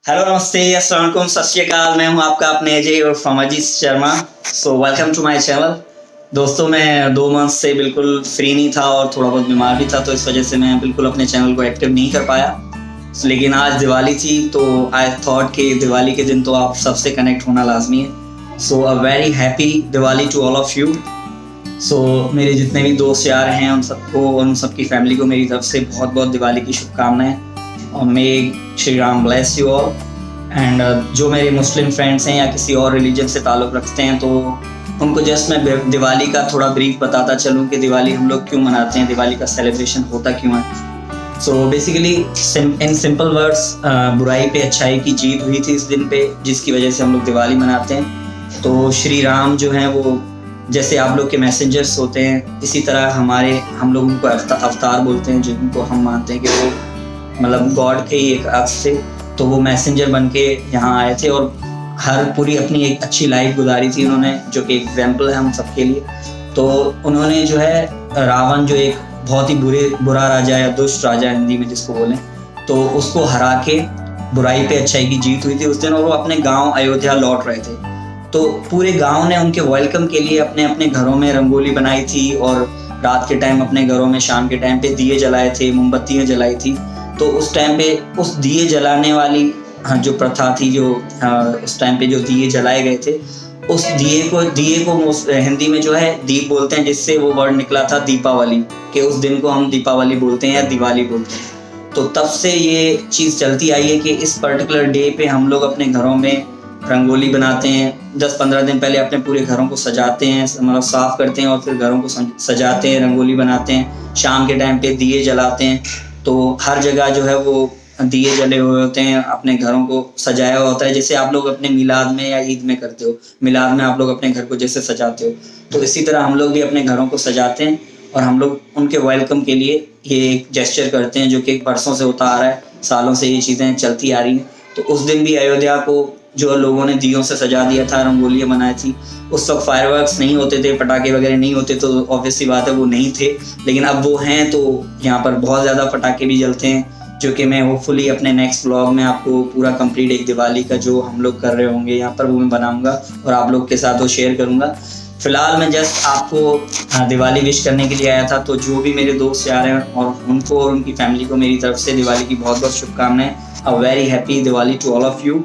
Hello नमस्ते अस्सलाम वालेकुम सत श्री अकाल। मैं हूं आपका अपने अजय और फमाजी Sharma. So welcome to my channel. दोस्तों मैं 2 मंथ से बिल्कुल फ्री नहीं था और थोड़ा बहुत बीमार भी था, तो इस वजह से मैं बिल्कुल अपने चैनल को एक्टिव नहीं कर पाया। लेकिन आज दिवाली थी तो आई थॉट कि दिवाली के दिन तो आप सबसे कनेक्ट होना लाजमी है। So a very happy Diwali to all of you. So मेरे जितने भी दोस्त यार हैं उन सबको और उन सबकी फैमिली को मेरी तरफ से बहुत बहुत दिवाली की शुभकामनाएं और may Shri Ram bless you all. And जो मेरे मुस्लिम फ्रेंड्स हैं या किसी और रिलीजन से ताल्लुक़ रखते हैं तो उनको जस्ट मैं दिवाली का थोड़ा ब्रीफ बताता चलूँ कि दिवाली हम लोग क्यों मनाते हैं, दिवाली का सेलिब्रेशन होता क्यों है। So basically in simple words बुराई पे अच्छाई की जीत हुई थी इस दिन पे, जिसकी वजह से हम लोग दिवाली मनाते हैं। तो श्री राम जो हैं वो जैसे आप लोग के मैसेंजर्स होते हैं, इसी तरह हम लोग उनको अवतार बोलते हैं, जिनको हम मानते हैं कि वो मतलब गॉड के ही एक अक्स थे। तो वो मैसेंजर बन के यहाँ आए थे और पूरी अपनी एक अच्छी लाइफ गुजारी थी उन्होंने, जो कि एग्जाम्पल है हम सबके लिए। तो उन्होंने जो है रावण जो एक बहुत ही बुरा राजा या दुष्ट राजा हिंदी में जिसको बोलें, तो उसको हरा के बुराई पे अच्छाई की जीत हुई थी उस दिन। और वो अपने गाँव अयोध्या लौट रहे थे, तो पूरे गाँव ने उनके वेलकम के लिए अपने अपने घरों में रंगोली बनाई थी और रात के टाइम अपने घरों में शाम के टाइम पे दिए जलाए थे, मोमबत्तियाँ जलाई थी। तो उस टाइम पे उस दिए जलाने वाली जो प्रथा थी, जो उस टाइम पे जो दिए जलाए गए थे, उस दिए को हिंदी में जो है दीप बोलते हैं, जिससे वो वर्ड निकला था दीपावली, कि उस दिन को हम दीपावली बोलते हैं या दिवाली बोलते हैं। तो तब से ये चीज़ चलती आई है कि इस पर्टिकुलर डे पे हम लोग अपने घरों में रंगोली बनाते हैं। 10-15 दिन पहले अपने पूरे घरों को सजाते हैं, मतलब साफ़ करते हैं और फिर घरों को सजाते हैं, रंगोली बनाते हैं। शाम के टाइम पे दिए जलाते हैं, तो हर जगह जो है वो दिए जले हुए होते हैं, अपने घरों को सजाया हुआ होता है, जैसे आप लोग अपने मिलाद में या ईद में करते हो। मिलाद में आप लोग अपने घर को जैसे सजाते हो, तो इसी तरह हम लोग भी अपने घरों को सजाते हैं और हम लोग उनके वेलकम के लिए ये एक जेस्चर करते हैं, जो कि बरसों से होता आ रहा है, सालों से ये चीज़ें चलती आ रही हैं। तो उस दिन भी अयोध्या को जो लोगों ने दियों से सजा दिया था, रंगोलियाँ बनाई थी। उस वक्त फायरवर्क्स नहीं होते थे, पटाखे वगैरह नहीं होते, तो ऑब्वियसली बात है वो नहीं थे, लेकिन अब वो हैं। तो यहाँ पर बहुत ज़्यादा पटाखे भी जलते हैं, जो कि मैं होपफुली अपने नेक्स्ट व्लॉग में आपको पूरा कंप्लीट एक दिवाली का जो हम लोग कर रहे होंगे यहाँ पर वो मैं बनाऊँगा और आप लोग के साथ वो शेयर करूँगा। फ़िलहाल मैं जस्ट आपको दिवाली विश करने के लिए आया था। तो जो भी मेरे दोस्त यार हैं और उनको और उनकी फैमिली को मेरी तरफ से दिवाली की बहुत बहुत शुभकामनाएं। A very happy Diwali to all of you.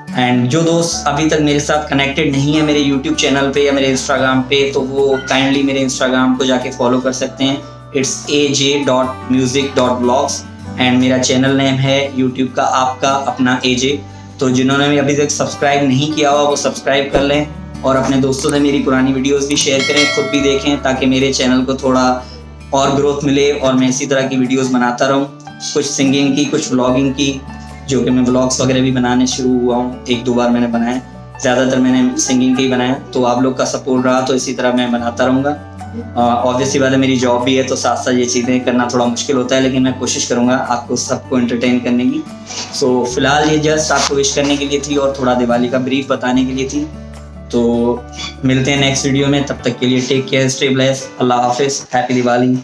And जो दोस्त अभी तक मेरे साथ कनेक्टेड नहीं है मेरे यूट्यूब चैनल पे या मेरे इंस्टाग्राम पे, तो वो काइंडली मेरे इंस्टाग्राम को जाके फॉलो कर सकते हैं। इट्स aj.music.vlogs एंड मेरा चैनल नेम है यूट्यूब का आपका अपना एजे। तो जिन्होंने भी अभी तक सब्सक्राइब नहीं किया हुआ वो सब्सक्राइब कर लें और अपने दोस्तों से मेरी पुरानी वीडियोज़ भी शेयर करें, खुद भी देखें, ताकि मेरे चैनल को थोड़ा और ग्रोथ मिले और मैं इसी तरह की वीडियोज़ बनाता रहूँ, कुछ सिंगिंग की, कुछ व्लॉगिंग की, जो कि मैं व्लॉग्स वगैरह भी बनाने शुरू हुआ हूँ। 1-2 बार मैंने बनाए, ज़्यादातर मैंने सिंगिंग के ही बनाया। तो आप लोग का सपोर्ट रहा तो इसी तरह मैं बनाता रहूँगा। ऑब्वियसली बात है मेरी जॉब भी है, तो साथ साथ ये चीज़ें करना थोड़ा मुश्किल होता है, लेकिन मैं कोशिश करूँगा आपको सबको एंटरटेन करने की। सो फिलहाल ये जस्ट आपको विश करने के लिए थी और थोड़ा दिवाली का ब्रीफ बताने के लिए थी। तो मिलते हैं नेक्स्ट वीडियो में, तब तक के लिए टेक केयर, स्टे ब्लेस्ड, अल्लाह हाफिज़, हैप्पी दिवाली।